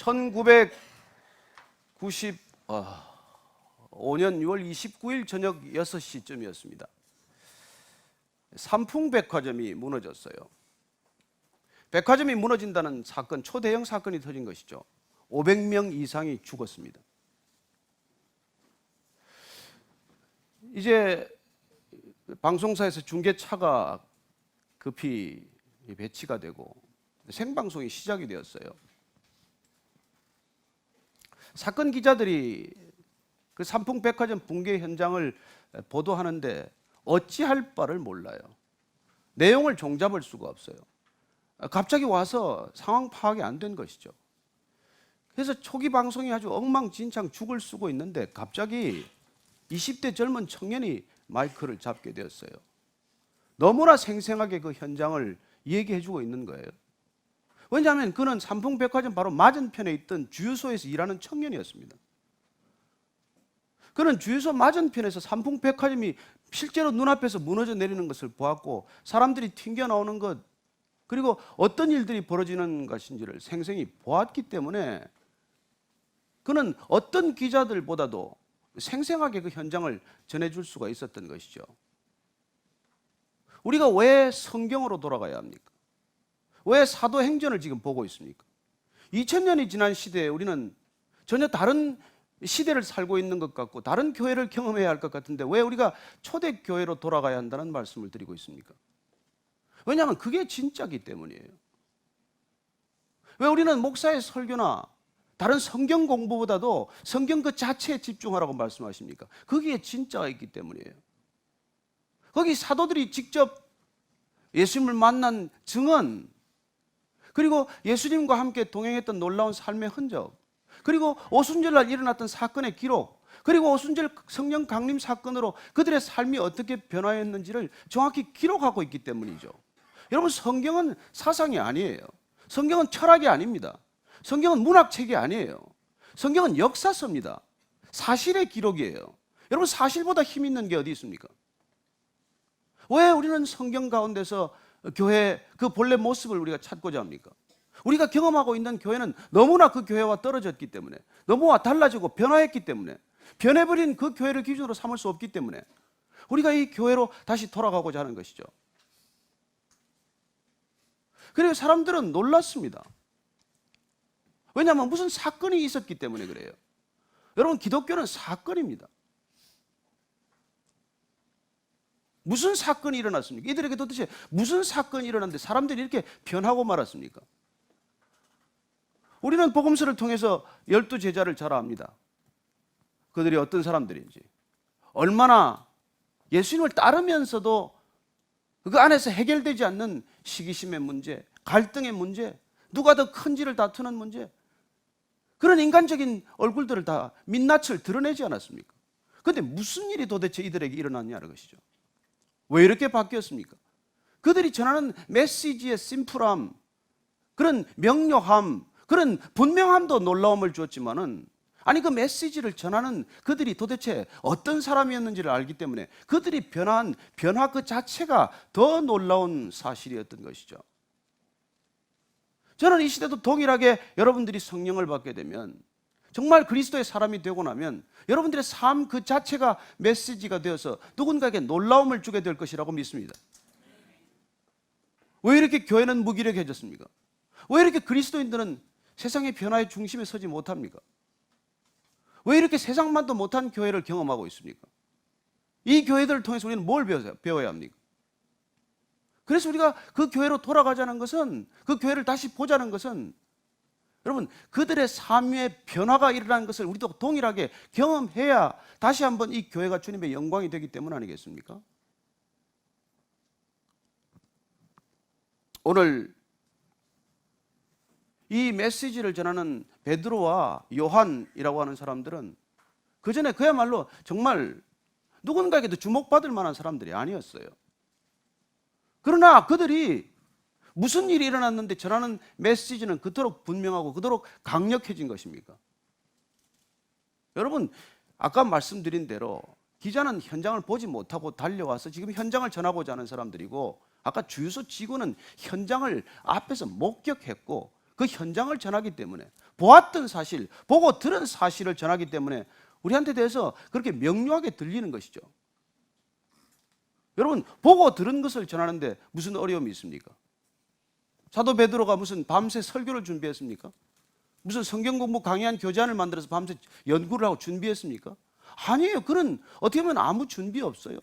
1995년 6월 29일 저녁 6시쯤이었습니다. 삼풍백화점이 무너졌어요. 백화점이 무너진다는 사건, 초대형 사건이 터진 것이죠. 500명 이상이 죽었습니다. 이제 방송사에서 중계차가 급히 배치가 되고 생방송이 시작이 되었어요. 사건 기자들이 그 삼풍백화점 붕괴 현장을 보도하는데 어찌할 바를 몰라요. 내용을 종잡을 수가 없어요. 갑자기 와서 상황 파악이 안 된 것이죠. 그래서 초기 방송이 아주 엉망진창 죽을 쓰고 있는데 갑자기 20대 젊은 청년이 마이크를 잡게 되었어요. 너무나 생생하게 그 현장을 얘기해주고 있는 거예요. 왜냐하면 그는 삼풍백화점 바로 맞은편에 있던 주유소에서 일하는 청년이었습니다. 그는 주유소 맞은편에서 삼풍백화점이 실제로 눈앞에서 무너져 내리는 것을 보았고 사람들이 튕겨 나오는 것 그리고 어떤 일들이 벌어지는 것인지를 생생히 보았기 때문에 그는 어떤 기자들보다도 생생하게 그 현장을 전해줄 수가 있었던 것이죠. 우리가 왜 성경으로 돌아가야 합니까? 왜 사도행전을 지금 보고 있습니까? 2000년이 지난 시대에 우리는 전혀 다른 시대를 살고 있는 것 같고 다른 교회를 경험해야 할 것 같은데 왜 우리가 초대교회로 돌아가야 한다는 말씀을 드리고 있습니까? 왜냐하면 그게 진짜이기 때문이에요. 왜 우리는 목사의 설교나 다른 성경 공부보다도 성경 그 자체에 집중하라고 말씀하십니까? 그게 진짜가 있기 때문이에요. 거기 사도들이 직접 예수님을 만난 증언, 그리고 예수님과 함께 동행했던 놀라운 삶의 흔적, 그리고 오순절날 일어났던 사건의 기록, 그리고 오순절 성령 강림 사건으로 그들의 삶이 어떻게 변화했는지를 정확히 기록하고 있기 때문이죠. 여러분, 성경은 사상이 아니에요. 성경은 철학이 아닙니다. 성경은 문학책이 아니에요. 성경은 역사서입니다. 사실의 기록이에요. 여러분, 사실보다 힘 있는 게 어디 있습니까? 왜 우리는 성경 가운데서 교회 그 본래 모습을 우리가 찾고자 합니까? 우리가 경험하고 있는 교회는 너무나 그 교회와 떨어졌기 때문에, 너무나 달라지고 변화했기 때문에, 변해버린 그 교회를 기준으로 삼을 수 없기 때문에 우리가 이 교회로 다시 돌아가고자 하는 것이죠. 그리고 사람들은 놀랐습니다. 왜냐하면 무슨 사건이 있었기 때문에 그래요. 여러분, 기독교는 사건입니다. 무슨 사건이 일어났습니까? 이들에게 도대체 무슨 사건이 일어났는데 사람들이 이렇게 변하고 말았습니까? 우리는 복음서를 통해서 12제자를 잘 압니다. 그들이 어떤 사람들인지, 얼마나 예수님을 따르면서도 그 안에서 해결되지 않는 시기심의 문제, 갈등의 문제, 누가 더 큰지를 다투는 문제, 그런 인간적인 얼굴들을 다 민낯을 드러내지 않았습니까? 그런데 무슨 일이 도대체 이들에게 일어났냐는 것이죠. 왜 이렇게 바뀌었습니까? 그들이 전하는 메시지의 심플함, 그런 명료함, 그런 분명함도 놀라움을 주었지만은, 아니 그 메시지를 전하는 그들이 도대체 어떤 사람이었는지를 알기 때문에 그들이 변한 변화 그 자체가 더 놀라운 사실이었던 것이죠. 저는 이 시대도 동일하게 여러분들이 성령을 받게 되면, 정말 그리스도의 사람이 되고 나면 여러분들의 삶 그 자체가 메시지가 되어서 누군가에게 놀라움을 주게 될 것이라고 믿습니다. 왜 이렇게 교회는 무기력해졌습니까? 왜 이렇게 그리스도인들은 세상의 변화의 중심에 서지 못합니까? 왜 이렇게 세상만도 못한 교회를 경험하고 있습니까? 이 교회들을 통해서 우리는 뭘 배워야 합니까? 그래서 우리가 그 교회로 돌아가자는 것은, 그 교회를 다시 보자는 것은, 여러분, 그들의 삶의 변화가 일어나는 것을 우리도 동일하게 경험해야 다시 한번 이 교회가 주님의 영광이 되기 때문 아니겠습니까? 오늘 이 메시지를 전하는 베드로와 요한이라고 하는 사람들은 그 전에 그야말로 정말 누군가에게도 주목받을 만한 사람들이 아니었어요. 그러나 그들이 무슨 일이 일어났는데 전하는 메시지는 그토록 분명하고 그토록 강력해진 것입니까? 여러분, 아까 말씀드린 대로 기자는 현장을 보지 못하고 달려와서 지금 현장을 전하고자 하는 사람들이고, 아까 주유소 직원은 현장을 앞에서 목격했고 그 현장을 전하기 때문에 보았던 사실, 보고 들은 사실을 전하기 때문에 우리한테 대해서 그렇게 명료하게 들리는 것이죠. 여러분, 보고 들은 것을 전하는데 무슨 어려움이 있습니까? 사도 베드로가 무슨 밤새 설교를 준비했습니까? 무슨 성경 공부 강의한 교재안을 만들어서 밤새 연구를 하고 준비했습니까? 아니에요. 그런 어떻게 보면 아무 준비 없어요.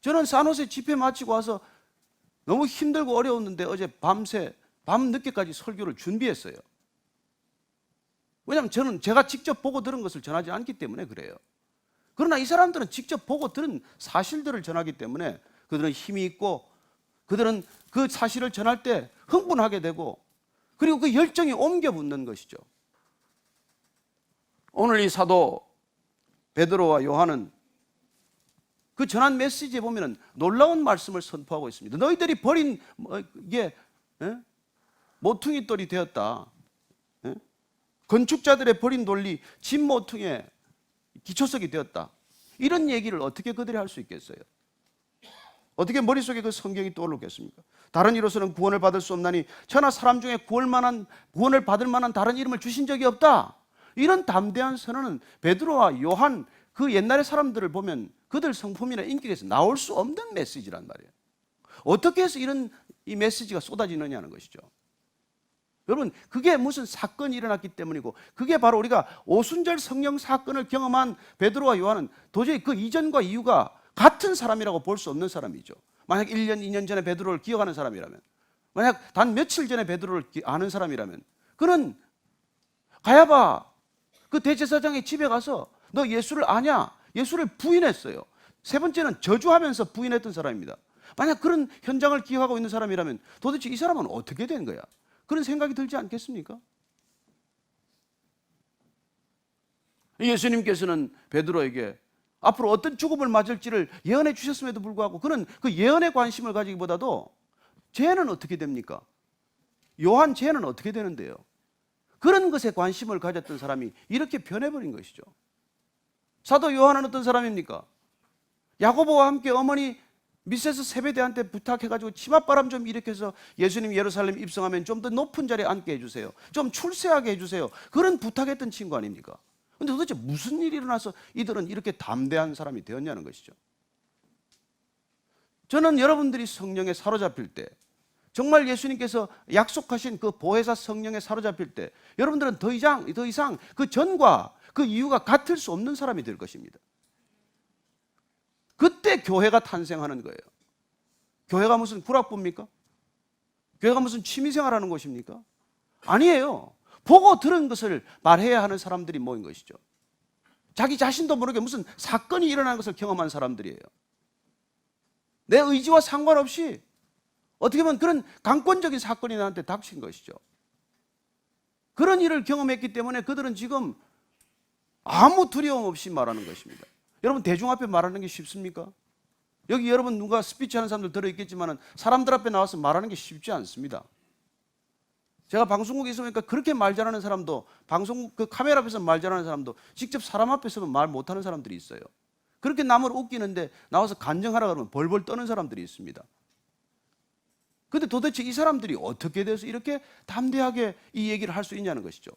저는 산호세 집회 마치고 와서 너무 힘들고 어려웠는데 어제 밤새 밤늦게까지 설교를 준비했어요. 왜냐하면 저는 제가 직접 보고 들은 것을 전하지 않기 때문에 그래요. 그러나 이 사람들은 직접 보고 들은 사실들을 전하기 때문에 그들은 힘이 있고 그들은 그 사실을 전할 때 흥분하게 되고 그리고 그 열정이 옮겨 붙는 것이죠. 오늘 이 사도 베드로와 요한은 그 전한 메시지에 보면 놀라운 말씀을 선포하고 있습니다. 너희들이 버린 이게 모퉁이 돌이 되었다. 건축자들의 버린 논리 집 모퉁이의 기초석이 되었다. 이런 얘기를 어떻게 그들이 할 수 있겠어요? 어떻게 머릿속에 그 성경이 떠오르겠습니까? 다른 이로서는 구원을 받을 수 없나니 천하 사람 중에 구원을 받을 만한 다른 이름을 주신 적이 없다. 이런 담대한 선언은 베드로와 요한 그 옛날의 사람들을 보면 그들 성품이나 인격에서 나올 수 없는 메시지란 말이에요. 어떻게 해서 이 메시지가 쏟아지느냐는 것이죠. 여러분, 그게 무슨 사건이 일어났기 때문이고 그게 바로 우리가 오순절 성령 사건을 경험한 베드로와 요한은 도저히 그 이전과 이후가 같은 사람이라고 볼 수 없는 사람이죠. 만약 1년, 2년 전에 베드로를 기억하는 사람이라면, 만약 단 며칠 전에 베드로를 아는 사람이라면 그는 가야바 그 대제사장의 집에 가서 너 예수를 아냐? 예수를 부인했어요. 세 번째는 저주하면서 부인했던 사람입니다. 만약 그런 현장을 기억하고 있는 사람이라면 도대체 이 사람은 어떻게 된 거야? 그런 생각이 들지 않겠습니까? 예수님께서는 베드로에게 앞으로 어떤 죽음을 맞을지를 예언해 주셨음에도 불구하고 그는 그 예언에 관심을 가지기보다도 죄는 어떻게 됩니까? 요한 죄는 어떻게 되는데요? 그런 것에 관심을 가졌던 사람이 이렇게 변해버린 것이죠. 사도 요한은 어떤 사람입니까? 야고보와 함께 어머니 미세스 세베대한테 부탁해가지고 치맛바람 좀 일으켜서 예수님 예루살렘 입성하면 좀 더 높은 자리에 앉게 해주세요. 좀 출세하게 해주세요. 그런 부탁했던 친구 아닙니까? 근데 도대체 무슨 일이 일어나서 이들은 이렇게 담대한 사람이 되었냐는 것이죠. 저는 여러분들이 성령에 사로잡힐 때 정말 예수님께서 약속하신 그 보혜사 성령에 사로잡힐 때 여러분들은 더 이상 그 전과 그 이유가 같을 수 없는 사람이 될 것입니다. 그때 교회가 탄생하는 거예요. 교회가 무슨 구락부입니까? 교회가 무슨 취미생활하는 곳입니까? 아니에요. 보고 들은 것을 말해야 하는 사람들이 모인 것이죠. 자기 자신도 모르게 무슨 사건이 일어나는 것을 경험한 사람들이에요. 내 의지와 상관없이 어떻게 보면 그런 강권적인 사건이 나한테 닥친 것이죠. 그런 일을 경험했기 때문에 그들은 지금 아무 두려움 없이 말하는 것입니다. 여러분, 대중 앞에 말하는 게 쉽습니까? 여기 여러분 누가 스피치 하는 사람들 들어있겠지만 사람들 앞에 나와서 말하는 게 쉽지 않습니다. 제가 방송국에 있으니까 그렇게 말 잘하는 사람도 방송국 그 카메라 앞에서 말 잘하는 사람도 직접 사람 앞에서는 말 못하는 사람들이 있어요. 그렇게 남을 웃기는데 나와서 간증하라 그러면 벌벌 떠는 사람들이 있습니다. 그런데 도대체 이 사람들이 어떻게 돼서 이렇게 담대하게 이 얘기를 할 수 있냐는 것이죠.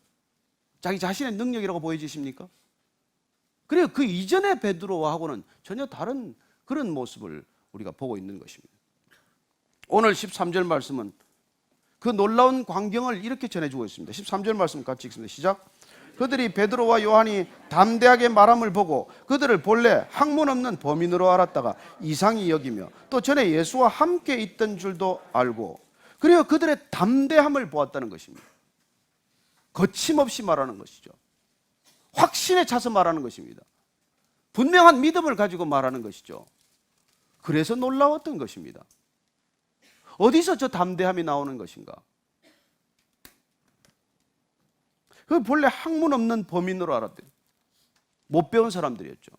자기 자신의 능력이라고 보여지십니까? 그래요. 그 이전의 베드로하고는 전혀 다른 그런 모습을 우리가 보고 있는 것입니다. 오늘 13절 말씀은 그 놀라운 광경을 이렇게 전해주고 있습니다. 13절 말씀 같이 읽습니다. 시작. 그들이 베드로와 요한이 담대하게 말함을 보고 그들을 본래 학문 없는 범인으로 알았다가 이상히 여기며 또 전에 예수와 함께 있던 줄도 알고 그리고 그들의 담대함을 보았다는 것입니다. 거침없이 말하는 것이죠. 확신에 차서 말하는 것입니다. 분명한 믿음을 가지고 말하는 것이죠. 그래서 놀라웠던 것입니다. 어디서 저 담대함이 나오는 것인가? 그 본래 학문 없는 범인으로 알았대요. 못 배운 사람들이었죠.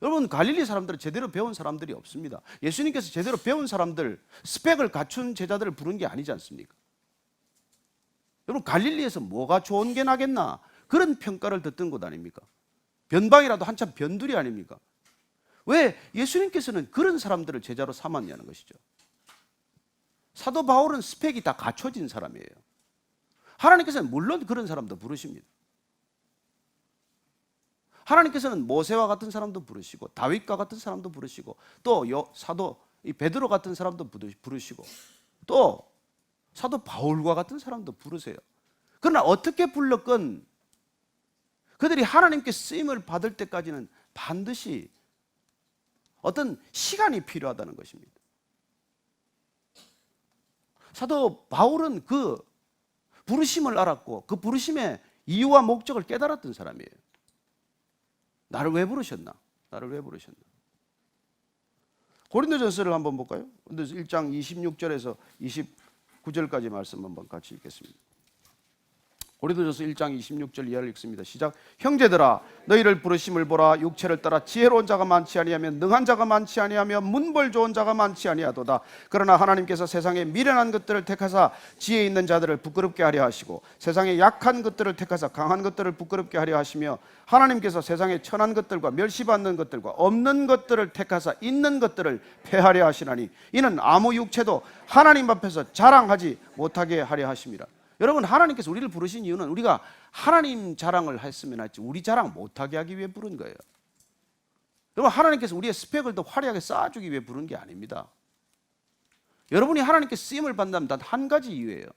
여러분, 갈릴리 사람들은 제대로 배운 사람들이 없습니다. 예수님께서 제대로 배운 사람들, 스펙을 갖춘 제자들을 부른 게 아니지 않습니까? 여러분, 갈릴리에서 뭐가 좋은 게 나겠나? 그런 평가를 듣던 곳 아닙니까? 변방이라도 한참 변두리 아닙니까? 왜 예수님께서는 그런 사람들을 제자로 삼았냐는 것이죠. 사도 바울은 스펙이 다 갖춰진 사람이에요. 하나님께서는 물론 그런 사람도 부르십니다. 하나님께서는 모세와 같은 사람도 부르시고 다윗과 같은 사람도 부르시고 또 사도 베드로 같은 사람도 부르시고 또 사도 바울과 같은 사람도 부르세요. 그러나 어떻게 불렀건 그들이 하나님께 쓰임을 받을 때까지는 반드시 어떤 시간이 필요하다는 것입니다. 사도 바울은 그 부르심을 알았고 그 부르심의 이유와 목적을 깨달았던 사람이에요. 나를 왜 부르셨나? 나를 왜 부르셨나? 고린도전서를 한번 볼까요? 고린도전서 1장 26절에서 29절까지 말씀 한번 같이 읽겠습니다. 고린도전서 1장 26절 이하를 읽습니다. 시작. 형제들아 너희를 부르심을 보라. 육체를 따라 지혜로운 자가 많지 아니하며 능한 자가 많지 아니하며 문벌 좋은 자가 많지 아니하도다. 그러나 하나님께서 세상에 미련한 것들을 택하사 지혜 있는 자들을 부끄럽게 하려 하시고 세상에 약한 것들을 택하사 강한 것들을 부끄럽게 하려 하시며 하나님께서 세상에 천한 것들과 멸시받는 것들과 없는 것들을 택하사 있는 것들을 폐하려 하시나니 이는 아무 육체도 하나님 앞에서 자랑하지 못하게 하려 하심이라. 여러분, 하나님께서 우리를 부르신 이유는 우리가 하나님 자랑을 했으면 했지 우리 자랑 못하게 하기 위해 부른 거예요. 여러분, 하나님께서 우리의 스펙을 더 화려하게 쌓아주기 위해 부른 게 아닙니다. 여러분이 하나님께 쓰임을 받는다면 단 한 가지 이유예요.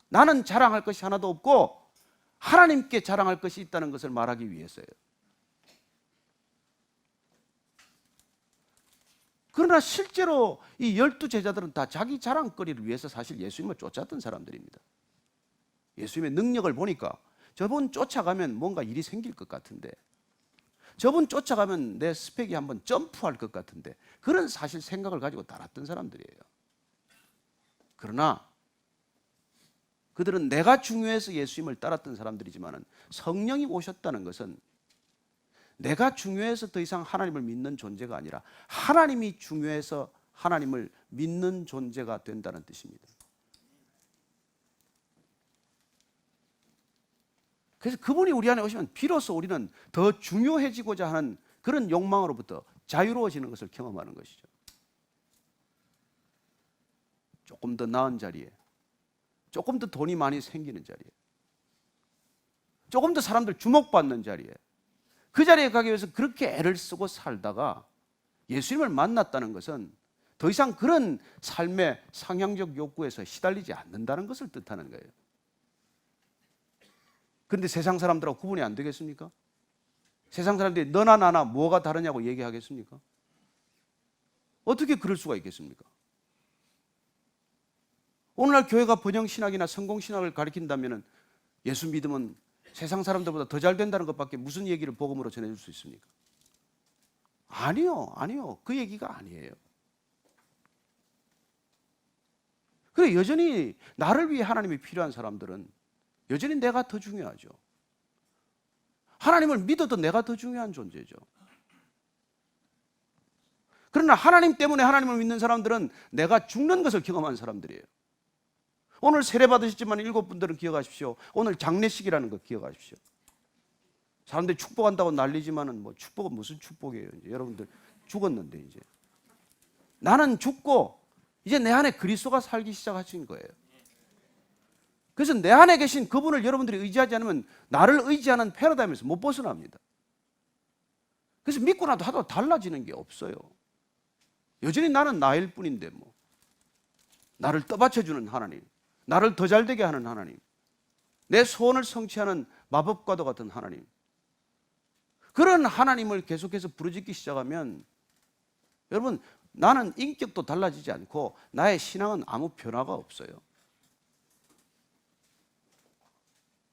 나는 자랑할 것이 하나도 없고 하나님께 자랑할 것이 있다는 것을 말하기 위해서예요. 그러나 실제로 이 12제자들은 다 자기 자랑거리를 위해서 사실 예수님을 쫓았던 사람들입니다. 예수님의 능력을 보니까 저분 쫓아가면 뭔가 일이 생길 것 같은데, 저분 쫓아가면 내 스펙이 한번 점프할 것 같은데, 그런 사실 생각을 가지고 따랐던 사람들이에요. 그러나 그들은 내가 중요해서 예수님을 따랐던 사람들이지만 성령이 오셨다는 것은 내가 중요해서 더 이상 하나님을 믿는 존재가 아니라 하나님이 중요해서 하나님을 믿는 존재가 된다는 뜻입니다. 그래서 그분이 우리 안에 오시면 비로소 우리는 더 중요해지고자 하는 그런 욕망으로부터 자유로워지는 것을 경험하는 것이죠. 조금 더 나은 자리에, 조금 더 돈이 많이 생기는 자리에, 조금 더 사람들 주목받는 자리에, 그 자리에 가기 위해서 그렇게 애를 쓰고 살다가 예수님을 만났다는 것은 더 이상 그런 삶의 상향적 욕구에서 시달리지 않는다는 것을 뜻하는 거예요. 그런데 세상 사람들하고 구분이 안 되겠습니까? 세상 사람들이 너나 나나 뭐가 다르냐고 얘기하겠습니까? 어떻게 그럴 수가 있겠습니까? 오늘날 교회가 번영신학이나 성공신학을 가르친다면 예수 믿으면 세상 사람들보다 더 잘 된다는 것밖에 무슨 얘기를 복음으로 전해줄 수 있습니까? 아니요. 그 얘기가 아니에요. 그래, 여전히 나를 위해 하나님이 필요한 사람들은 여전히 내가 더 중요하죠. 하나님을 믿어도 내가 더 중요한 존재죠. 그러나 하나님 때문에 하나님을 믿는 사람들은 내가 죽는 것을 경험한 사람들이에요. 오늘 세례 받으셨지만 7분들은 기억하십시오. 오늘 장례식이라는 거 기억하십시오. 사람들이 축복한다고 난리지만은 뭐 축복은 무슨 축복이에요. 이제 여러분들 죽었는데 이제 나는 죽고 이제 내 안에 그리스도가 살기 시작하신 거예요. 그래서 내 안에 계신 그분을 여러분들이 의지하지 않으면 나를 의지하는 패러다임에서 못 벗어납니다. 그래서 믿고 나도 하도 달라지는 게 없어요. 여전히 나는 나일 뿐인데 뭐 나를 떠받쳐주는 하나님, 나를 더 잘되게 하는 하나님, 내 소원을 성취하는 마법과도 같은 하나님, 그런 하나님을 계속해서 부르짖기 시작하면 여러분, 나는 인격도 달라지지 않고 나의 신앙은 아무 변화가 없어요.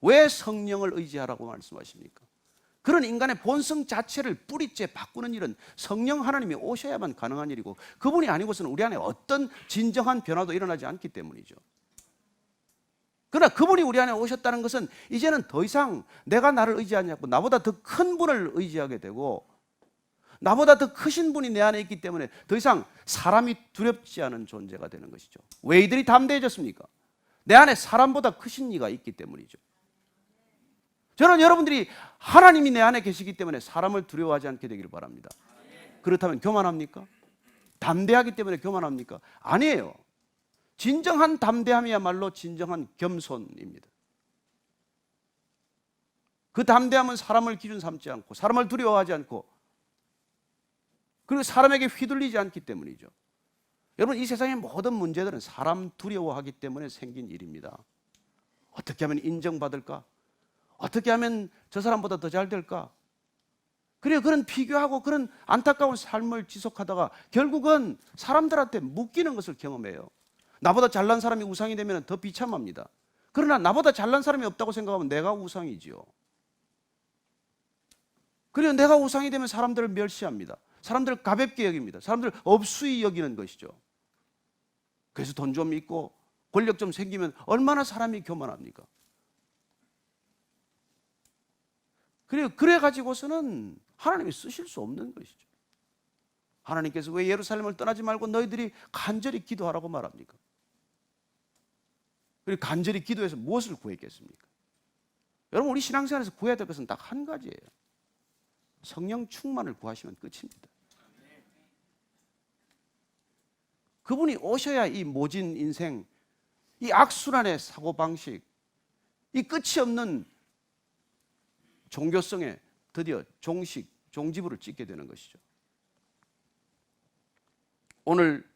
왜 성령을 의지하라고 말씀하십니까? 그런 인간의 본성 자체를 뿌리째 바꾸는 일은 성령 하나님이 오셔야만 가능한 일이고, 그분이 아니고서는 우리 안에 어떤 진정한 변화도 일어나지 않기 때문이죠. 그러나 그분이 우리 안에 오셨다는 것은 이제는 더 이상 내가 나를 의지하지 않고 나보다 더 큰 분을 의지하게 되고, 나보다 더 크신 분이 내 안에 있기 때문에 더 이상 사람이 두렵지 않은 존재가 되는 것이죠. 왜 이들이 담대해졌습니까? 내 안에 사람보다 크신 이가 있기 때문이죠. 저는 여러분들이 하나님이 내 안에 계시기 때문에 사람을 두려워하지 않게 되기를 바랍니다. 그렇다면 교만합니까? 담대하기 때문에 교만합니까? 아니에요. 진정한 담대함이야말로 진정한 겸손입니다. 그 담대함은 사람을 기준 삼지 않고 사람을 두려워하지 않고 그리고 사람에게 휘둘리지 않기 때문이죠. 여러분, 이 세상의 모든 문제들은 사람 두려워하기 때문에 생긴 일입니다. 어떻게 하면 인정받을까? 어떻게 하면 저 사람보다 더 잘 될까? 그래요. 그런 비교하고 그런 안타까운 삶을 지속하다가 결국은 사람들한테 묶이는 것을 경험해요. 나보다 잘난 사람이 우상이 되면 더 비참합니다. 그러나 나보다 잘난 사람이 없다고 생각하면 내가 우상이지요. 그래요. 내가 우상이 되면 사람들을 멸시합니다. 사람들을 가볍게 여깁니다. 사람들을 업수히 여기는 것이죠. 그래서 돈 좀 있고 권력 좀 생기면 얼마나 사람이 교만합니까? 그래 가지고서는 하나님이 쓰실 수 없는 것이죠. 하나님께서 왜 예루살렘을 떠나지 말고 너희들이 간절히 기도하라고 말합니까? 그리고 간절히 기도해서 무엇을 구했겠습니까? 여러분, 우리 신앙생활에서 구해야 될 것은 딱 한 가지예요. 성령 충만을 구하시면 끝입니다. 그분이 오셔야 이 모진 인생, 이 악순환의 사고방식, 이 끝이 없는 종교성에 드디어 종지부를 찍게 되는 것이죠. 오늘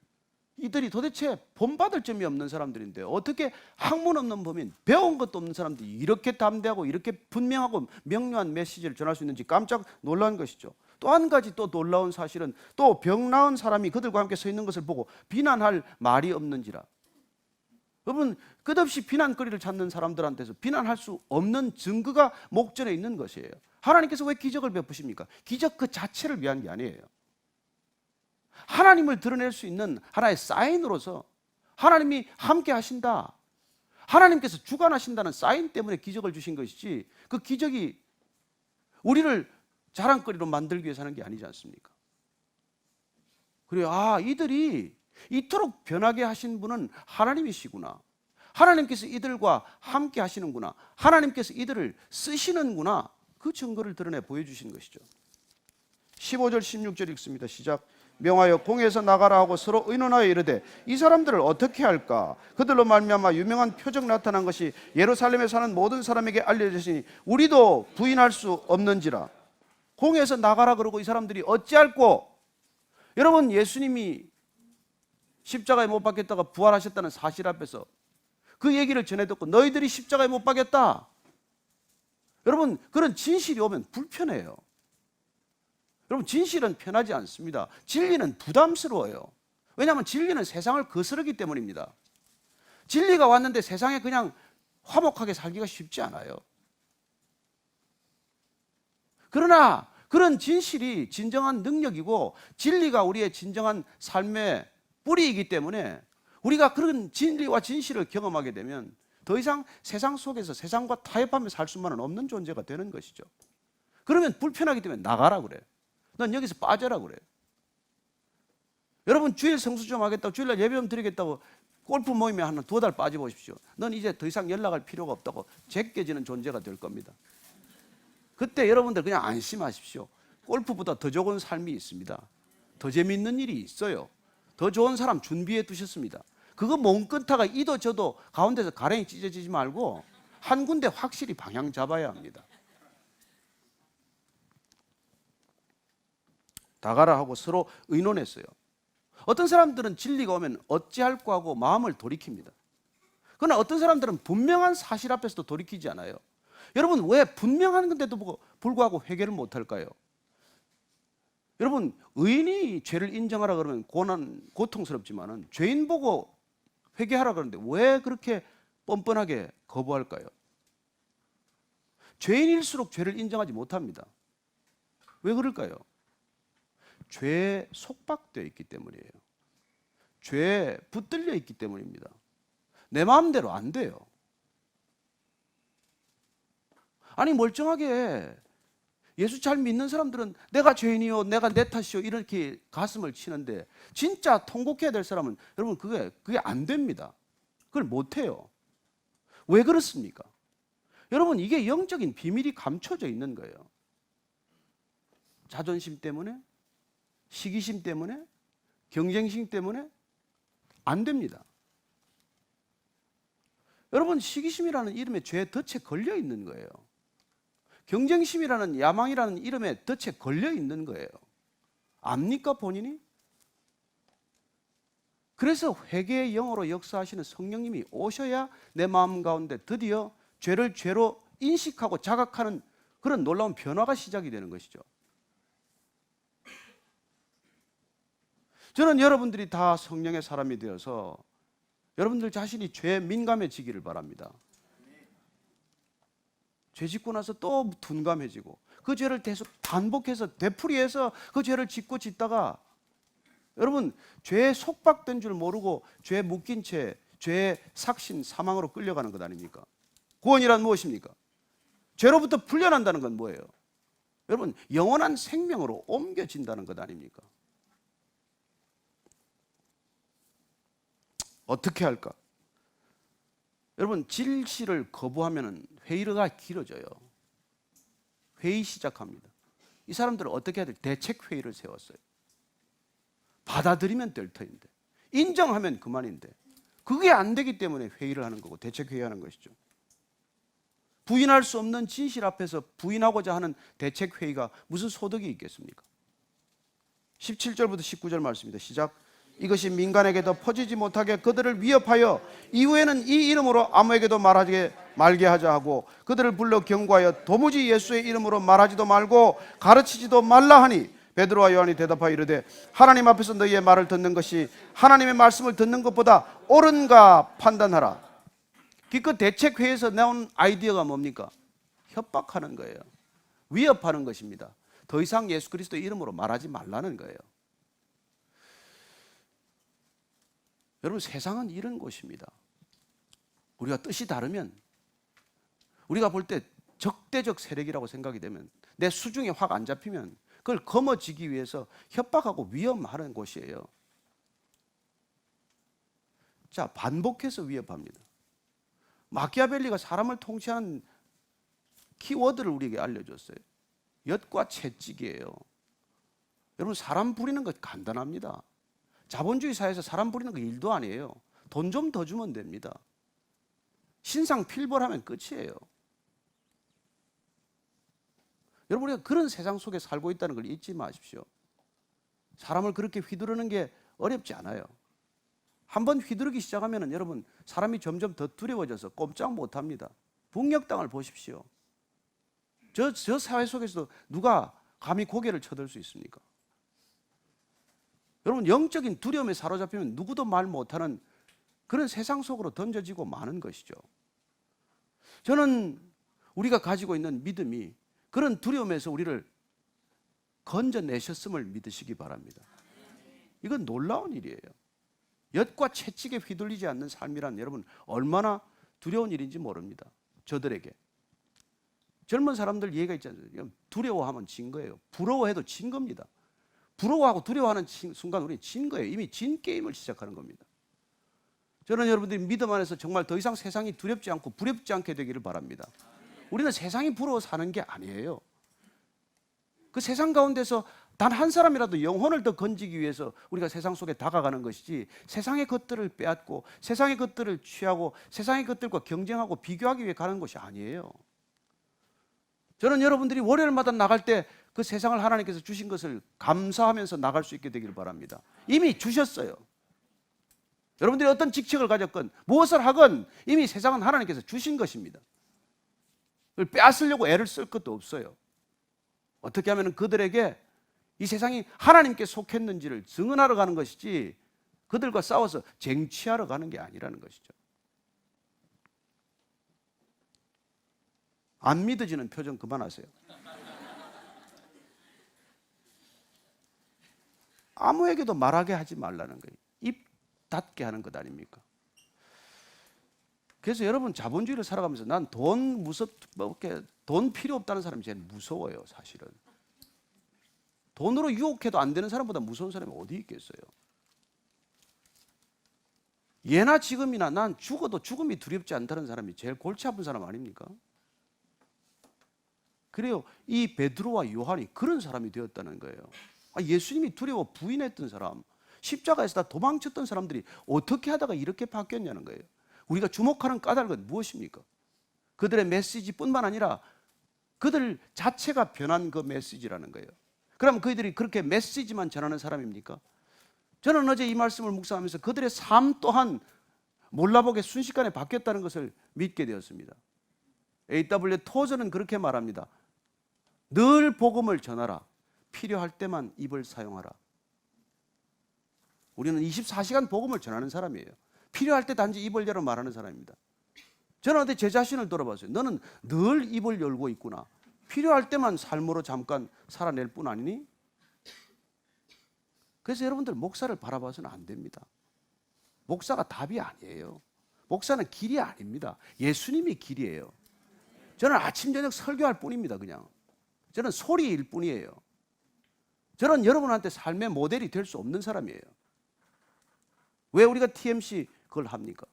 이들이 도대체 본받을 점이 없는 사람들인데 어떻게 학문 없는 범인, 배운 것도 없는 사람들이 이렇게 담대하고 이렇게 분명하고 명료한 메시지를 전할 수 있는지 깜짝 놀란 것이죠. 또 한 가지 또 놀라운 사실은 또 병 나은 사람이 그들과 함께 서 있는 것을 보고 비난할 말이 없는지라. 여러분, 끝없이 비난거리를 찾는 사람들한테서 비난할 수 없는 증거가 목전에 있는 것이에요. 하나님께서 왜 기적을 베푸십니까? 기적 그 자체를 위한 게 아니에요. 하나님을 드러낼 수 있는 하나의 사인으로서 하나님이 함께 하신다, 하나님께서 주관하신다는 사인 때문에 기적을 주신 것이지, 그 기적이 우리를 자랑거리로 만들기 위해서 하는 게 아니지 않습니까? 그래요. 이들이 이토록 변하게 하신 분은 하나님이시구나, 하나님께서 이들과 함께 하시는구나, 하나님께서 이들을 쓰시는구나, 그 증거를 드러내 보여주신 것이죠. 15절 16절 읽습니다. 시작. 명하여 공회에서 나가라 하고 서로 의논하여 이르되 이 사람들을 어떻게 할까? 그들로 말미암아 유명한 표적 나타난 것이 예루살렘에 사는 모든 사람에게 알려졌으니 우리도 부인할 수 없는지라. 공회에서 나가라 그러고 이 사람들이 어찌할꼬? 여러분, 예수님이 십자가에 못 박혔다가 부활하셨다는 사실 앞에서 그 얘기를 전해 듣고 너희들이 십자가에 못 박였다. 여러분, 그런 진실이 오면 불편해요. 여러분, 진실은 편하지 않습니다. 진리는 부담스러워요. 왜냐하면 진리는 세상을 거스르기 때문입니다. 진리가 왔는데 세상에 그냥 화목하게 살기가 쉽지 않아요. 그러나 그런 진실이 진정한 능력이고 진리가 우리의 진정한 삶의 뿌리이기 때문에 우리가 그런 진리와 진실을 경험하게 되면 더 이상 세상 속에서 세상과 타협하며 살 수만은 없는 존재가 되는 것이죠. 그러면 불편하기 때문에 나가라 그래요. 넌 여기서 빠져라 그래요. 여러분, 주일 성수 좀 하겠다고, 주일날 예배 좀 드리겠다고 골프 모임에 한 2달 빠져보십시오. 넌 이제 더 이상 연락할 필요가 없다고 제껴지는 존재가 될 겁니다. 그때 여러분들 그냥 안심하십시오. 골프보다 더 좋은 삶이 있습니다. 더 재밌는 일이 있어요. 더 좋은 사람 준비해 두셨습니다. 그거 몸끝타가 이도 저도 가운데서 가랭이 찢어지지 말고 한 군데 확실히 방향 잡아야 합니다. 나가라 하고 서로 의논했어요. 어떤 사람들은 진리가 오면 어찌할꼬 하고 마음을 돌이킵니다. 그러나 어떤 사람들은 분명한 사실 앞에서도 돌이키지 않아요. 여러분, 왜 분명한 건데도 불구하고 회개를 못할까요? 여러분, 의인이 죄를 인정하라 그러면 고통스럽지만은 죄인 보고 회개하라 그러는데 왜 그렇게 뻔뻔하게 거부할까요? 죄인일수록 죄를 인정하지 못합니다. 왜 그럴까요? 죄에 속박되어 있기 때문이에요. 죄에 붙들려 있기 때문입니다. 내 마음대로 안 돼요. 아니, 멀쩡하게 예수 잘 믿는 사람들은 내가 죄인이요, 내가 내 탓이요 이렇게 가슴을 치는데 진짜 통곡해야 될 사람은 여러분 그게 안 됩니다. 그걸 못 해요. 왜 그렇습니까? 여러분, 이게 영적인 비밀이 감춰져 있는 거예요. 자존심 때문에, 시기심 때문에, 경쟁심 때문에 안 됩니다. 여러분, 시기심이라는 이름의 죄에 덫에 걸려 있는 거예요. 경쟁심이라는 야망이라는 이름에 덫에 걸려 있는 거예요. 압니까 본인이? 그래서 회개의 영으로 역사하시는 성령님이 오셔야 내 마음 가운데 드디어 죄를 죄로 인식하고 자각하는 그런 놀라운 변화가 시작이 되는 것이죠. 저는 여러분들이 다 성령의 사람이 되어서 여러분들 자신이 죄에 민감해지기를 바랍니다. 죄 짓고 나서 또 둔감해지고 그 죄를 계속 반복해서 되풀이해서 그 죄를 짓고 짓다가 여러분 죄에 속박된 줄 모르고 죄에 묶인 채 죄의 삭신 사망으로 끌려가는 것 아닙니까? 구원이란 무엇입니까? 죄로부터 풀려난다는 건 뭐예요? 여러분 영원한 생명으로 옮겨진다는 것 아닙니까? 어떻게 할까? 여러분 질시를 거부하면 회의가 길어져요. 회의 시작합니다. 이 사람들은 어떻게 해야 돼? 대책 회의를 세웠어요. 받아들이면 될 터인데 인정하면 그만인데 그게 안 되기 때문에 회의를 하는 거고 대책 회의하는 것이죠. 부인할 수 없는 진실 앞에서 부인하고자 하는 대책 회의가 무슨 소득이 있겠습니까? 17절부터 19절 말씀입니다. 시작. 이것이 민간에게도 퍼지지 못하게 그들을 위협하여 이후에는 이 이름으로 아무에게도 말하지 말게 하자 하고 그들을 불러 경고하여 도무지 예수의 이름으로 말하지도 말고 가르치지도 말라 하니 베드로와 요한이 대답하여 이르되 하나님 앞에서 너희의 말을 듣는 것이 하나님의 말씀을 듣는 것보다 옳은가 판단하라. 기껏 대책회의에서 나온 아이디어가 뭡니까? 협박하는 거예요. 위협하는 것입니다. 더 이상 예수 그리스도 이름으로 말하지 말라는 거예요. 여러분 세상은 이런 곳입니다. 우리가 뜻이 다르면 우리가 볼 때 적대적 세력이라고 생각이 되면 내 수중에 확 안 잡히면 그걸 거머쥐기 위해서 협박하고 위협하는 곳이에요. 자, 반복해서 위협합니다. 마키아벨리가 사람을 통치하는 키워드를 우리에게 알려줬어요. 엿과 채찍이에요. 여러분 사람 부리는 것 간단합니다. 자본주의 사회에서 사람 부리는 거 일도 아니에요. 돈 좀 더 주면 됩니다. 신상 필벌하면 끝이에요. 여러분 우리가 그런 세상 속에 살고 있다는 걸 잊지 마십시오. 사람을 그렇게 휘두르는 게 어렵지 않아요. 한번 휘두르기 시작하면 여러분 사람이 점점 더 두려워져서 꼼짝 못합니다. 북녘땅을 보십시오. 저 사회 속에서도 누가 감히 고개를 쳐들 수 있습니까? 여러분 영적인 두려움에 사로잡히면 누구도 말 못하는 그런 세상 속으로 던져지고 마는 것이죠. 저는 우리가 가지고 있는 믿음이 그런 두려움에서 우리를 건져내셨음을 믿으시기 바랍니다. 이건 놀라운 일이에요. 엿과 채찍에 휘둘리지 않는 삶이란 여러분 얼마나 두려운 일인지 모릅니다. 저들에게. 젊은 사람들 얘기가 있잖아요. 두려워하면 진 거예요. 부러워해도 진 겁니다. 부러워하고 두려워하는 순간 우리는 진 거예요. 이미 진 게임을 시작하는 겁니다. 저는 여러분들이 믿음 안에서 정말 더 이상 세상이 두렵지 않고 부럽지 않게 되기를 바랍니다. 우리는 세상이 부러워 사는 게 아니에요. 그 세상 가운데서 단 한 사람이라도 영혼을 더 건지기 위해서 우리가 세상 속에 다가가는 것이지 세상의 것들을 빼앗고 세상의 것들을 취하고 세상의 것들과 경쟁하고 비교하기 위해 가는 것이 아니에요. 저는 여러분들이 월요일마다 나갈 때 그 세상을 하나님께서 주신 것을 감사하면서 나갈 수 있게 되기를 바랍니다. 이미 주셨어요. 여러분들이 어떤 직책을 가졌건 무엇을 하건 이미 세상은 하나님께서 주신 것입니다. 그걸 빼앗으려고 애를 쓸 것도 없어요. 어떻게 하면 그들에게 이 세상이 하나님께 속했는지를 증언하러 가는 것이지 그들과 싸워서 쟁취하러 가는 게 아니라는 것이죠. 안 믿어지는 표정 그만하세요. 아무에게도 말하게 하지 말라는 거예요. 입 닫게 하는 것 아닙니까? 그래서 여러분 자본주의를 살아가면서 난 돈 돈 필요 없다는 사람이 제일 무서워요. 사실은 돈으로 유혹해도 안 되는 사람보다 무서운 사람이 어디 있겠어요? 예나 지금이나 난 죽어도 죽음이 두렵지 않다는 사람이 제일 골치 아픈 사람 아닙니까? 그래요. 이 베드로와 요한이 그런 사람이 되었다는 거예요. 예수님이 두려워 부인했던 사람, 십자가에서 다 도망쳤던 사람들이 어떻게 하다가 이렇게 바뀌었냐는 거예요. 우리가 주목하는 까닭은 무엇입니까? 그들의 메시지뿐만 아니라 그들 자체가 변한 그 메시지라는 거예요. 그럼 그들이 그렇게 메시지만 전하는 사람입니까? 저는 어제 이 말씀을 묵상하면서 그들의 삶 또한 몰라보게 순식간에 바뀌었다는 것을 믿게 되었습니다. A.W. 토저는 그렇게 말합니다. 늘 복음을 전하라. 필요할 때만 입을 사용하라. 우리는 24시간 복음을 전하는 사람이에요. 필요할 때 단지 입을 열어 말하는 사람입니다. 저는 어제 제 자신을 돌아봤어요. 너는 늘 입을 열고 있구나. 필요할 때만 삶으로 잠깐 살아낼 뿐 아니니? 그래서 여러분들 목사를 바라봐서는 안 됩니다. 목사가 답이 아니에요. 목사는 길이 아닙니다. 예수님이 길이에요. 저는 아침 저녁 설교할 뿐입니다. 그냥 저는 소리일 뿐이에요. 저는 여러분한테 삶의 모델이 될 수 없는 사람이에요. 왜 우리가 TMC 그걸 합니까?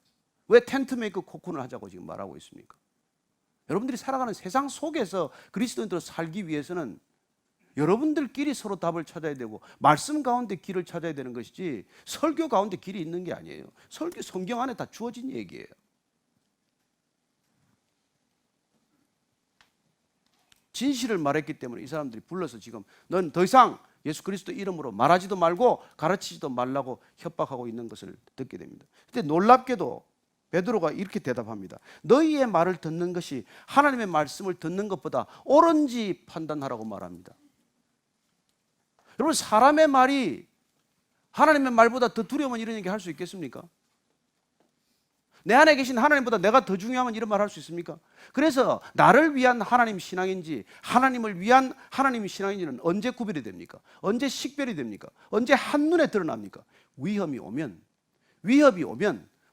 왜 텐트 메이커 코쿤을 하자고 지금 말하고 있습니까? 여러분들이 살아가는 세상 속에서 그리스도인으로 살기 위해서는 여러분들끼리 서로 답을 찾아야 되고 말씀 가운데 길을 찾아야 되는 것이지 설교 가운데 길이 있는 게 아니에요. 설교 성경 안에 다 주어진 얘기예요. 진실을 말했기 때문에 이 사람들이 불러서 지금 넌 더 이상 예수 그리스도 이름으로 말하지도 말고 가르치지도 말라고 협박하고 있는 것을 듣게 됩니다. 근데 놀랍게도 베드로가 이렇게 대답합니다. 너희의 말을 듣는 것이 하나님의 말씀을 듣는 것보다 옳은지 판단하라고 말합니다. 여러분, 사람의 말이 하나님의 말보다 더 두려우면 이런 얘기 할 수 있겠습니까? 내 안에 계신 하나님보다 내가 더 중요하면 이런 말 할 수 있습니까? 그래서 나를 위한 하나님 신앙인지 하나님을 위한 하나님 신앙인지는 언제 구별이 됩니까? 언제 식별이 됩니까? 언제 한눈에 드러납니까? 위험이 오면,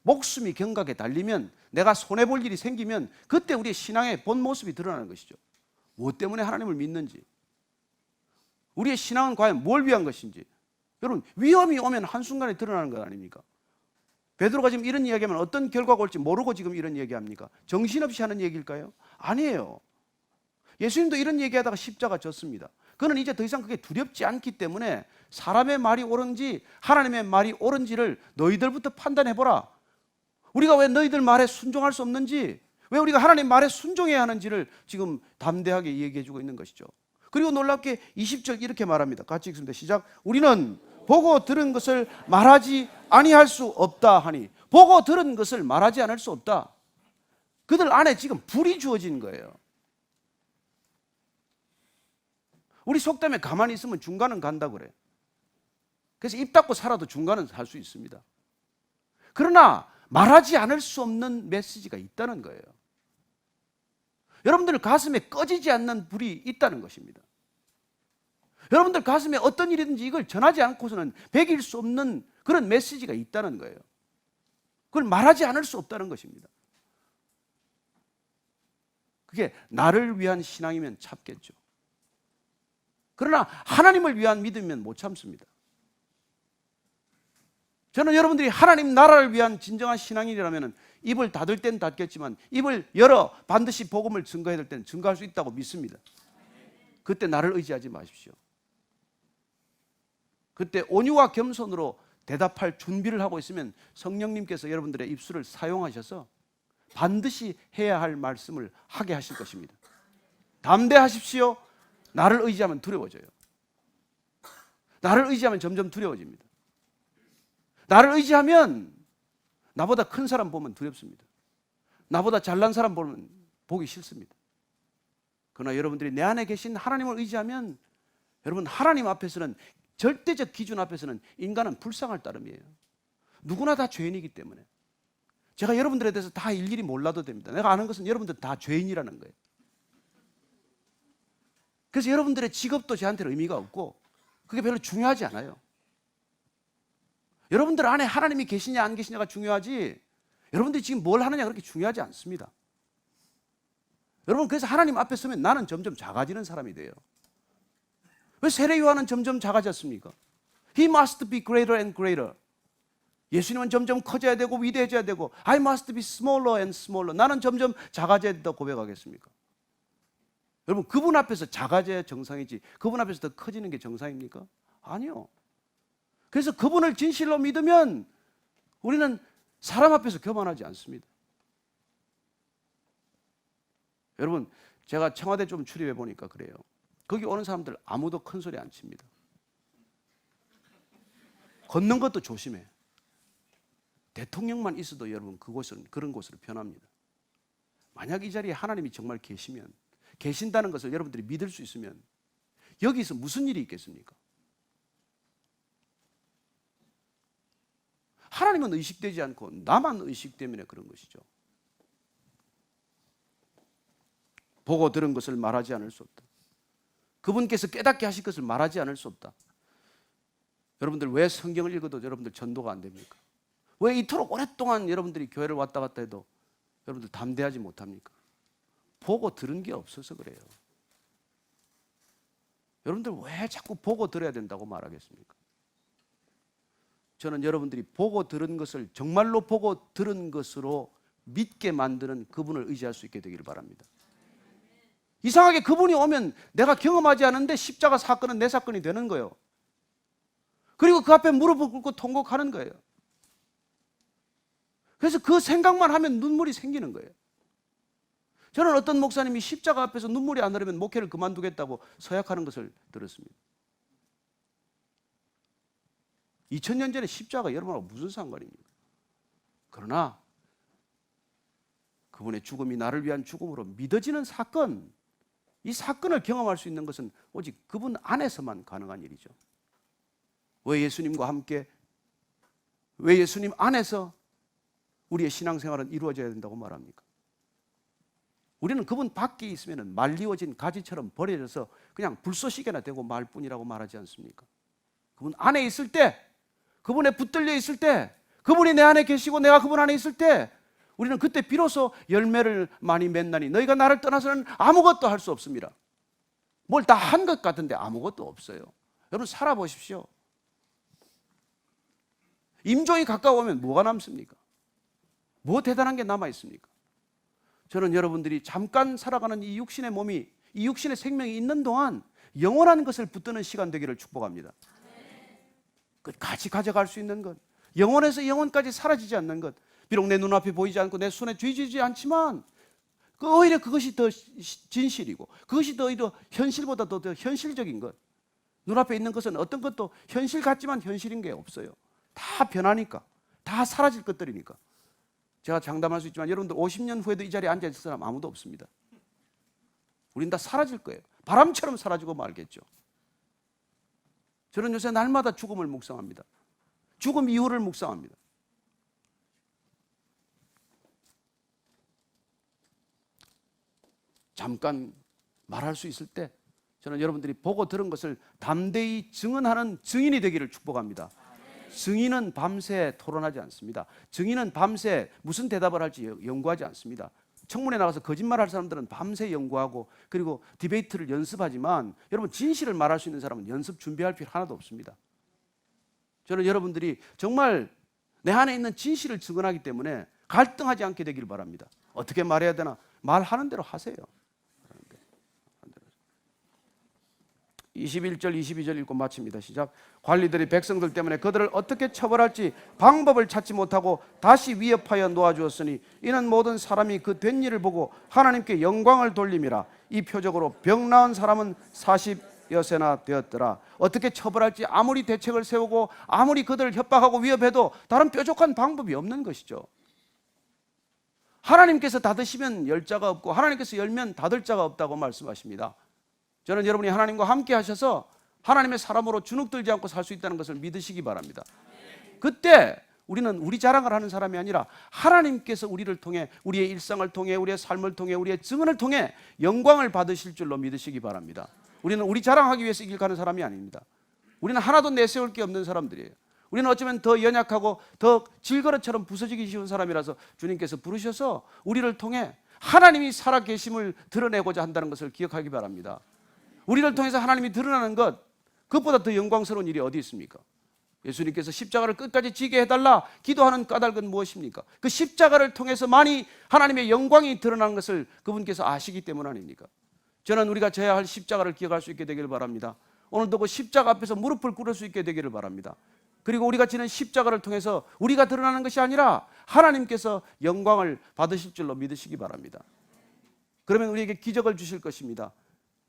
목숨이 경각에 달리면, 내가 손해볼 일이 생기면 그때 우리의 신앙의 본 모습이 드러나는 것이죠. 무엇 때문에 하나님을 믿는지, 우리의 신앙은 과연 뭘 위한 것인지. 여러분, 위험이 오면 한순간에 드러나는 것 아닙니까? 베드로가 지금 이런 이야기하면 어떤 결과가 올지 모르고 지금 이런 얘기합니까? 정신없이 하는 얘기일까요? 아니에요. 예수님도 이런 얘기하다가 십자가 졌습니다. 그는 이제 더 이상 그게 두렵지 않기 때문에 사람의 말이 옳은지 하나님의 말이 옳은지를 너희들부터 판단해보라. 우리가 왜 너희들 말에 순종할 수 없는지, 왜 우리가 하나님 말에 순종해야 하는지를 지금 담대하게 얘기해주고 있는 것이죠. 그리고 놀랍게 20절 이렇게 말합니다. 같이 읽습니다. 시작. 우리는 보고 들은 것을 말하지 아니할 수 없다 하니, 보고 들은 것을 말하지 않을 수 없다. 그들 안에 지금 불이 주어진 거예요. 우리 속담에 가만히 있으면 중간은 간다 그래. 그래서 입 닫고 살아도 중간은 살 수 있습니다. 그러나 말하지 않을 수 없는 메시지가 있다는 거예요. 여러분들 가슴에 꺼지지 않는 불이 있다는 것입니다. 여러분들 가슴에 어떤 일이든지 이걸 전하지 않고서는 배길 수 없는 그런 메시지가 있다는 거예요. 그걸 말하지 않을 수 없다는 것입니다. 그게 나를 위한 신앙이면 참겠죠. 그러나 하나님을 위한 믿음이면 못 참습니다. 저는 여러분들이 하나님 나라를 위한 진정한 신앙인이라면 입을 닫을 땐 닫겠지만 입을 열어 반드시 복음을 증거해야 될 때는 증거할 수 있다고 믿습니다. 그때 나를 의지하지 마십시오. 그때 온유와 겸손으로 대답할 준비를 하고 있으면 성령님께서 여러분들의 입술을 사용하셔서 반드시 해야 할 말씀을 하게 하실 것입니다. 담대하십시오. 나를 의지하면 두려워져요. 나를 의지하면 점점 두려워집니다. 나를 의지하면 나보다 큰 사람 보면 두렵습니다. 나보다 잘난 사람 보면 보기 싫습니다. 그러나 여러분들이 내 안에 계신 하나님을 의지하면 여러분, 하나님 앞에서는, 절대적 기준 앞에서는 인간은 불쌍할 따름이에요. 누구나 다 죄인이기 때문에. 제가 여러분들에 대해서 다 일일이 몰라도 됩니다. 내가 아는 것은 여러분들 다 죄인이라는 거예요. 그래서 여러분들의 직업도 저한테는 의미가 없고 그게 별로 중요하지 않아요. 여러분들 안에 하나님이 계시냐 안 계시냐가 중요하지, 여러분들이 지금 뭘 하느냐 그렇게 중요하지 않습니다. 여러분, 그래서 하나님 앞에 서면 나는 점점 작아지는 사람이 돼요. 왜 세례 요한은 점점 작아졌습니까? He must be greater and greater. 예수님은 점점 커져야 되고 위대해져야 되고 I must be smaller and smaller. 나는 점점 작아져야 된다고 고백하겠습니까? 여러분, 그분 앞에서 작아져야 정상이지 그분 앞에서 더 커지는 게 정상입니까? 아니요. 그래서 그분을 진실로 믿으면 우리는 사람 앞에서 교만하지 않습니다. 여러분, 제가 청와대 좀 출입해 보니까 그래요. 거기 오는 사람들 아무도 큰 소리 안 칩니다. 걷는 것도 조심해. 대통령만 있어도 여러분 그곳은 그런 곳으로 변합니다. 만약 이 자리에 하나님이 정말 계신다는 것을 여러분들이 믿을 수 있으면 여기서 무슨 일이 있겠습니까? 하나님은 의식되지 않고 나만 의식 때문에 그런 것이죠. 보고 들은 것을 말하지 않을 수 없다. 그분께서 깨닫게 하실 것을 말하지 않을 수 없다. 여러분들 왜 성경을 읽어도 여러분들 전도가 안 됩니까? 왜 이토록 오랫동안 여러분들이 교회를 왔다 갔다 해도 여러분들 담대하지 못합니까? 보고 들은 게 없어서 그래요. 여러분들 왜 자꾸 보고 들어야 된다고 말하겠습니까? 저는 여러분들이 보고 들은 것을 정말로 보고 들은 것으로 믿게 만드는 그분을 의지할 수 있게 되기를 바랍니다. 이상하게 그분이 오면 내가 경험하지 않은데 십자가 사건은 내 사건이 되는 거예요. 그리고 그 앞에 무릎을 꿇고 통곡하는 거예요. 그래서 그 생각만 하면 눈물이 생기는 거예요. 저는 어떤 목사님이 십자가 앞에서 눈물이 안 흐르면 목회를 그만두겠다고 서약하는 것을 들었습니다. 2000년 전에 십자가 여러분하고 무슨 상관입니까? 그러나 그분의 죽음이 나를 위한 죽음으로 믿어지는 사건, 이 사건을 경험할 수 있는 것은 오직 그분 안에서만 가능한 일이죠. 왜 예수님과 함께, 왜 예수님 안에서 우리의 신앙생활은 이루어져야 된다고 말합니까? 우리는 그분 밖에 있으면 말리워진 가지처럼 버려져서 그냥 불쏘시개나 되고 말 뿐이라고 말하지 않습니까? 그분 안에 있을 때, 그분에 붙들려 있을 때, 그분이 내 안에 계시고 내가 그분 안에 있을 때 우리는 그때 비로소 열매를 많이 맺나니 너희가 나를 떠나서는 아무것도 할 수 없습니다. 뭘 다 한 것 같은데 아무것도 없어요. 여러분 살아보십시오. 임종이 가까워오면 뭐가 남습니까? 뭐 대단한 게 남아 있습니까? 저는 여러분들이 잠깐 살아가는 이 육신의 몸이, 이 육신의 생명이 있는 동안 영원한 것을 붙드는 시간 되기를 축복합니다. 끝까지 가져갈 수 있는 것, 영원에서 영원까지 사라지지 않는 것, 비록 내 눈앞에 보이지 않고 내 손에 쥐지지 않지만 오히려 그것이 더 진실이고 그것이 더 현실보다 더 현실적인 것. 눈앞에 있는 것은 어떤 것도 현실 같지만 현실인 게 없어요. 다 변하니까, 다 사라질 것들이니까. 제가 장담할 수 있지만 여러분들 50년 후에도 이 자리에 앉아있을 사람 아무도 없습니다. 우린 다 사라질 거예요. 바람처럼 사라지고 말겠죠. 저는 요새 날마다 죽음을 묵상합니다. 죽음 이후를 묵상합니다. 잠깐 말할 수 있을 때 저는 여러분들이 보고 들은 것을 담대히 증언하는 증인이 되기를 축복합니다. 증인은 밤새 토론하지 않습니다. 증인은 밤새 무슨 대답을 할지 연구하지 않습니다. 청문회 나가서 거짓말할 사람들은 밤새 연구하고 그리고 디베이트를 연습하지만 여러분 진실을 말할 수 있는 사람은 연습 준비할 필요 하나도 없습니다. 저는 여러분들이 정말 내 안에 있는 진실을 증언하기 때문에 갈등하지 않게 되길 바랍니다. 어떻게 말해야 되나? 말하는 대로 하세요. 21절 22절 읽고 마칩니다. 시작. 관리들이 백성들 때문에 그들을 어떻게 처벌할지 방법을 찾지 못하고 다시 위협하여 놓아주었으니 이는 모든 사람이 그 된 일을 보고 하나님께 영광을 돌림이라. 이 표적으로 병 나은 사람은 40여세나 되었더라. 어떻게 처벌할지 아무리 대책을 세우고 아무리 그들을 협박하고 위협해도 다른 뾰족한 방법이 없는 것이죠. 하나님께서 닫으시면 열 자가 없고 하나님께서 열면 닫을 자가 없다고 말씀하십니다. 저는 여러분이 하나님과 함께 하셔서 하나님의 사람으로 주눅들지 않고 살 수 있다는 것을 믿으시기 바랍니다. 그때 우리는 우리 자랑을 하는 사람이 아니라 하나님께서 우리를 통해 우리의 일상을 통해 우리의 삶을 통해 우리의 증언을 통해 영광을 받으실 줄로 믿으시기 바랍니다. 우리는 우리 자랑하기 위해서 길 가는 사람이 아닙니다. 우리는 하나도 내세울 게 없는 사람들이에요. 우리는 어쩌면 더 연약하고 더 질그릇처럼 부서지기 쉬운 사람이라서 주님께서 부르셔서 우리를 통해 하나님이 살아계심을 드러내고자 한다는 것을 기억하기 바랍니다. 우리를 통해서 하나님이 드러나는 것, 그것보다 더 영광스러운 일이 어디 있습니까? 예수님께서 십자가를 끝까지 지게 해달라 기도하는 까닭은 무엇입니까? 그 십자가를 통해서만이 하나님의 영광이 드러나는 것을 그분께서 아시기 때문 아닙니까? 저는 우리가 져야 할 십자가를 기억할 수 있게 되기를 바랍니다. 오늘도 그 십자가 앞에서 무릎을 꿇을 수 있게 되기를 바랍니다. 그리고 우리가 지는 십자가를 통해서 우리가 드러나는 것이 아니라 하나님께서 영광을 받으실 줄로 믿으시기 바랍니다. 그러면 우리에게 기적을 주실 것입니다.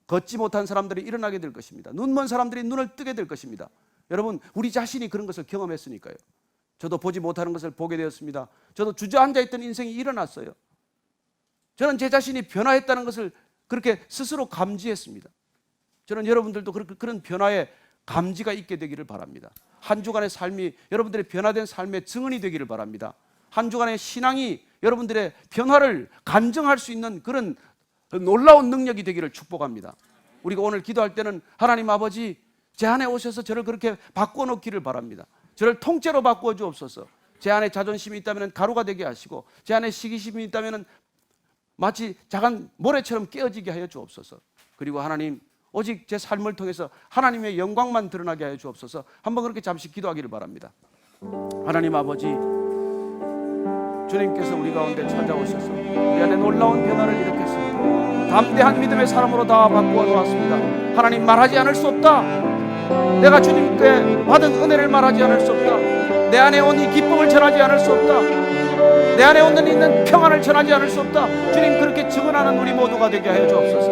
걷지 못한 사람들이 일어나게 될 것입니다. 눈먼 사람들이 눈을 뜨게 될 것입니다. 여러분, 우리 자신이 그런 것을 경험했으니까요. 저도 보지 못하는 것을 보게 되었습니다. 저도 주저앉아 있던 인생이 일어났어요. 저는 제 자신이 변화했다는 것을 그렇게 스스로 감지했습니다. 저는 여러분들도 그런 변화의 감지가 있게 되기를 바랍니다. 한 주간의 삶이 여러분들의 변화된 삶의 증언이 되기를 바랍니다. 한 주간의 신앙이 여러분들의 변화를 간증할 수 있는 그런 놀라운 능력이 되기를 축복합니다. 우리가 오늘 기도할 때는 하나님 아버지, 제 안에 오셔서 저를 그렇게 바꾸어 놓기를 바랍니다. 저를 통째로 바꾸어 주옵소서. 제 안에 자존심이 있다면 가루가 되게 하시고, 제 안에 시기심이 있다면 마치 작은 모래처럼 깨어지게 하여 주옵소서. 그리고 하나님, 오직 제 삶을 통해서 하나님의 영광만 드러나게 하여 주옵소서. 한번 그렇게 잠시 기도하기를 바랍니다. 하나님 아버지, 주님께서 우리 가운데 찾아오셔서 우리 안에 놀라운 변화를 일으켰습니다. 담대한 믿음의 사람으로 다 바꾸어 놓았습니다. 하나님, 말하지 않을 수 없다. 내가 주님께 받은 은혜를 말하지 않을 수 없다. 내 안에 온 이 기쁨을 전하지 않을 수 없다. 내 안에 있는 평안을 전하지 않을 수 없다. 주님, 그렇게 증언하는 우리 모두가 되게 하여 주옵소서.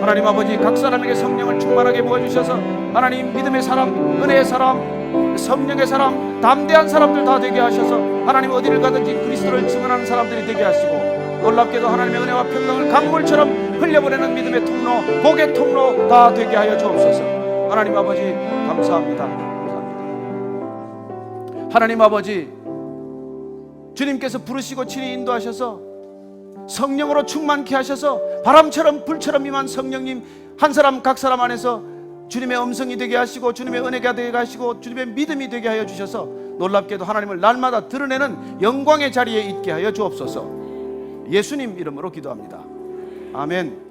하나님 아버지, 각 사람에게 성령을 충만하게 부어주셔서 하나님, 믿음의 사람, 은혜의 사람, 성령의 사람, 담대한 사람들 다 되게 하셔서 하나님, 어디를 가든지 그리스도를 증언하는 사람들이 되게 하시고, 놀랍게도 하나님의 은혜와 평강을 강물처럼 흘려보내는 믿음의 통로, 복의 통로 다 되게 하여 주옵소서. 하나님 아버지, 감사합니다. 감사합니다. 하나님 아버지, 주님께서 부르시고 친히 인도하셔서 성령으로 충만케 하셔서 바람처럼 불처럼 임한 성령님 한 사람 각 사람 안에서 주님의 음성이 되게 하시고, 주님의 은혜가 되게 하시고, 주님의 믿음이 되게 하여 주셔서 놀랍게도 하나님을 날마다 드러내는 영광의 자리에 있게 하여 주옵소서. 예수님 이름으로 기도합니다. 아멘.